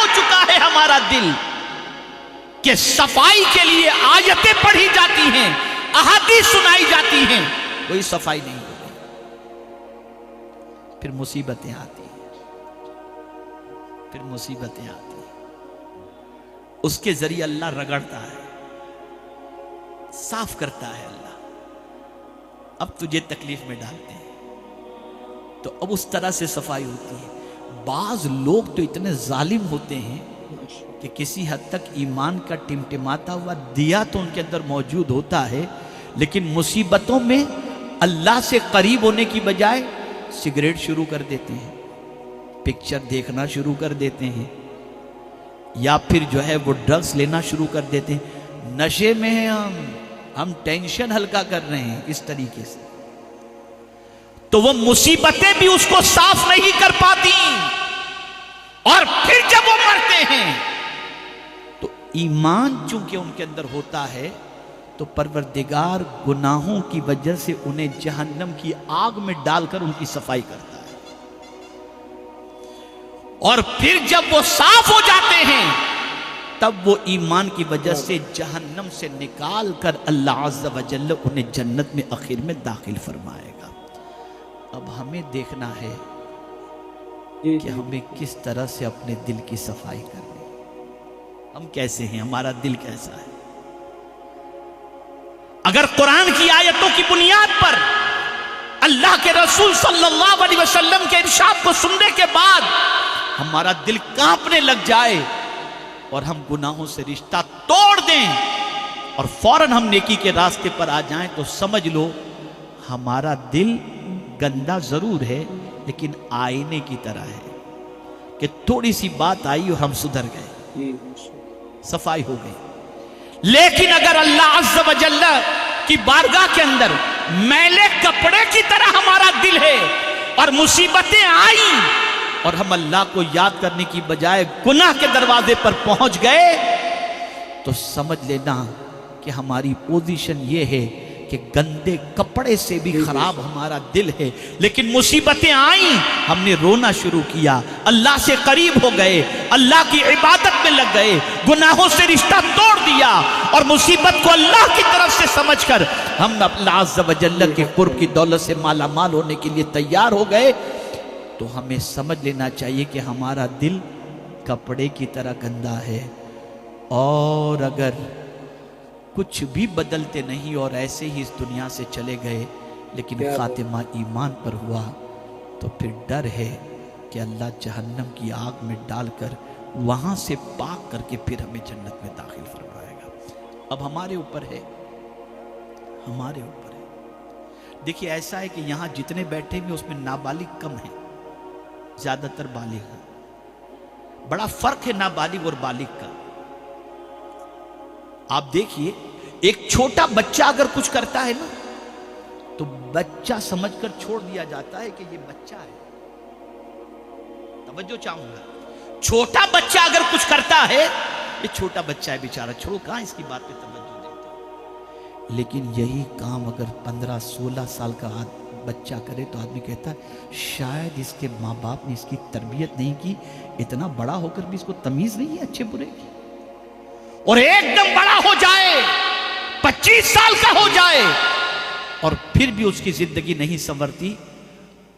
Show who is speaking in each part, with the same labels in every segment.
Speaker 1: ہو چکا ہے ہمارا دل کہ صفائی کے لیے آیتیں پڑھی جاتی ہیں، احادیث سنائی جاتی ہیں، کوئی صفائی نہیں ہوتی، پھر مصیبتیں آتی ہیں، پھر مصیبتیں آتی ہیں، اس کے ذریعے اللہ رگڑتا ہے، صاف کرتا ہے اللہ، اب تجھے تکلیف میں ڈالتے ہیں، تو اب اس طرح سے صفائی ہوتی ہے۔ بعض لوگ تو اتنے ظالم ہوتے ہیں کہ کسی حد تک ایمان کا ٹمٹماتا ہوا دیا تو ان کے اندر موجود ہوتا ہے، لیکن مصیبتوں میں اللہ سے قریب ہونے کی بجائے سگریٹ شروع کر دیتے ہیں، پکچر دیکھنا شروع کر دیتے ہیں، یا پھر جو ہے وہ ڈرگز لینا شروع کر دیتے ہیں، نشے میں ہیں ہم ٹینشن ہلکا کر رہے ہیں، اس طریقے سے تو وہ مصیبتیں بھی اس کو صاف نہیں کر پاتی، اور پھر جب وہ مرتے ہیں تو ایمان چونکہ ان کے اندر ہوتا ہے تو پروردگار گناہوں کی وجہ سے انہیں جہنم کی آگ میں ڈال کر ان کی صفائی کرتا ہے، اور پھر جب وہ صاف ہو جاتے ہیں تب وہ ایمان کی وجہ سے جہنم سے نکال کر اللہ عز و جل انہیں جنت میں آخر میں داخل فرمائے گا۔ اب ہمیں دیکھنا ہے کہ ہمیں کس طرح سے اپنے دل کی صفائی کرنی ہے، ہم کیسے ہیں، ہمارا دل کیسا ہے۔ اگر قرآن کی آیتوں کی بنیاد پر اللہ کے رسول صلی اللہ علیہ وسلم کے ارشاد کو سننے کے بعد ہمارا دل کانپنے لگ جائے اور ہم گناہوں سے رشتہ توڑ دیں اور فوراً ہم نیکی کے راستے پر آ جائیں، تو سمجھ لو ہمارا دل گندا ضرور ہے لیکن آئینے کی طرح ہے کہ تھوڑی سی بات آئی اور ہم سدھر گئے، صفائی ہو گئی۔ لیکن اگر اللہ عز و جل کی بارگاہ کے اندر میلے کپڑے کی طرح ہمارا دل ہے اور مصیبتیں آئیں اور ہم اللہ کو یاد کرنے کی بجائے گناہ کے دروازے پر پہنچ گئے، تو سمجھ لینا کہ ہماری پوزیشن یہ ہے کہ گندے کپڑے سے بھی خراب ہمارا دل ہے، لیکن مصیبتیں آئیں ہم نے رونا شروع کیا، اللہ سے قریب ہو گئے، اللہ کی عبادت میں لگ گئے، گناہوں سے رشتہ توڑ دیا اور مصیبت کو اللہ کی طرف سے سمجھ کر ہم اللہ عز و جل کے قرب کی دولت سے مالا مال ہونے کے لیے تیار ہو گئے، تو ہمیں سمجھ لینا چاہیے کہ ہمارا دل کپڑے کی طرح گندا ہے، اور اگر کچھ بھی بدلتے نہیں اور ایسے ہی اس دنیا سے چلے گئے لیکن خاتمہ ایمان پر ہوا، تو پھر ڈر ہے کہ اللہ جہنم کی آگ میں ڈال کر وہاں سے پاک کر کے پھر ہمیں جنت میں داخل فرمائے گا۔ اب ہمارے اوپر ہے، ہمارے اوپر ہے۔ دیکھیے ایسا ہے کہ یہاں جتنے بیٹھے ہوئے اس میں نابالغ کم ہیں، زیادہ تر بالغ ہیں، بڑا فرق ہے نابالغ اور بالغ کا۔ آپ دیکھیے ایک چھوٹا بچہ اگر کچھ کرتا ہے نا تو بچہ سمجھ کر چھوڑ دیا جاتا ہے کہ یہ بچہ ہے، توجہ چاہوں گا، چھوٹا بچہ اگر کچھ کرتا ہے یہ چھوٹا بچہ ہے بیچارہ، چھوڑو کہاں اس کی بات پہ توجہ دیتے، لیکن یہی کام اگر 15-16 سال کا بچہ کرے تو آدمی کہتا ہے شاید اس کے ماں باپ نے اس کی تربیت نہیں کی، اتنا بڑا ہو کر بھی اس کو تمیز نہیں ہے اچھے برے کی، اور ایک دم بڑا ہو جائے 25 سال کا ہو جائے اور پھر بھی اس کی زندگی نہیں سنورتی،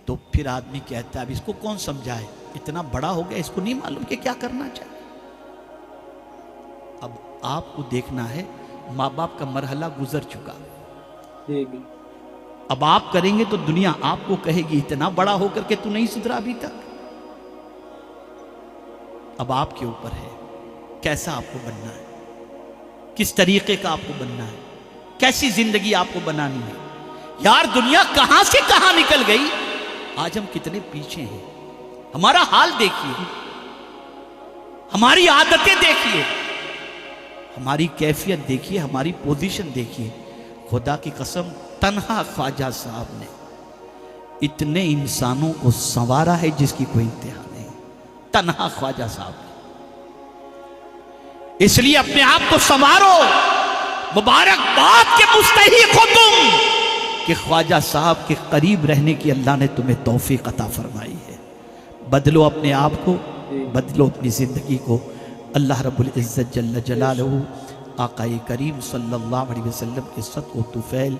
Speaker 1: تو پھر آدمی کہتا ہے اب اس کو کون سمجھائے، اتنا بڑا ہو گیا اس کو نہیں معلوم کہ کیا کرنا چاہیے۔ اب آپ کو دیکھنا ہے ماں باپ کا مرحلہ گزر چکا، اب آپ کریں گے تو دنیا آپ کو کہے گی اتنا بڑا ہو کر کے تو نہیں سدھرا ابھی تک۔ اب آپ کے اوپر ہے کیسا آپ کو بننا ہے، کس طریقے کا آپ کو بننا ہے، کیسی زندگی آپ کو بنانی ہے۔ یار دنیا کہاں سے کہاں نکل گئی، آج ہم کتنے پیچھے ہیں، ہمارا حال دیکھیے، ہماری عادتیں دیکھیے، ہماری کیفیت دیکھیے، ہماری پوزیشن دیکھیے۔ خدا کی قسم تنہا خواجہ صاحب نے اتنے انسانوں کو سنوارا ہے جس کی کوئی انتہا نہیں، تنہا خواجہ صاحب نے۔ اس لیے اپنے آپ کو سنوارو، مبارکباد کے مستحق ہو تم کہ خواجہ صاحب کے قریب رہنے کی اللہ نے تمہیں توفیق عطا فرمائی ہے۔ بدلو اپنے آپ کو،
Speaker 2: جی
Speaker 1: بدلو اپنی زندگی کو. اللہ رب العزت جل جلالہ آقائے کریم صلی اللہ علیہ وسلم کے صدق و طفیل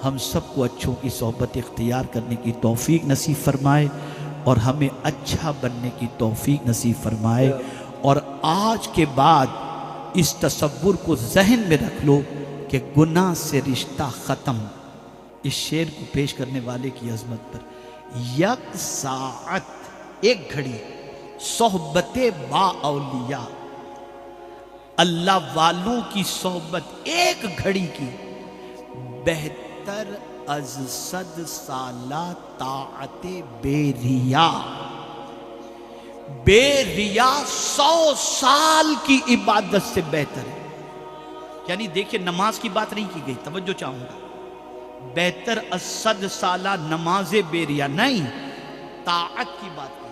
Speaker 1: ہم سب کو اچھوں کی صحبت اختیار کرنے کی توفیق نصیب فرمائے اور ہمیں اچھا بننے کی توفیق نصیب فرمائے. اور آج کے بعد اس تصور کو ذہن میں رکھ لو کہ گناہ سے رشتہ ختم. اس شعر کو پیش کرنے والے کی عظمت پر یک ساعت ایک گھڑی صحبت با اولیاء، اللہ والوں کی صحبت ایک گھڑی کی بہتر از 100 سالہ طاعت بے ریا. بے ریا 100 سال کی عبادت سے بہتر ہے. یعنی دیکھیں نماز کی بات نہیں کی گئی، توجہ چاہوں گا. بہتر از 100 سالہ نماز بے ریا نہیں، طاعت کی بات کی.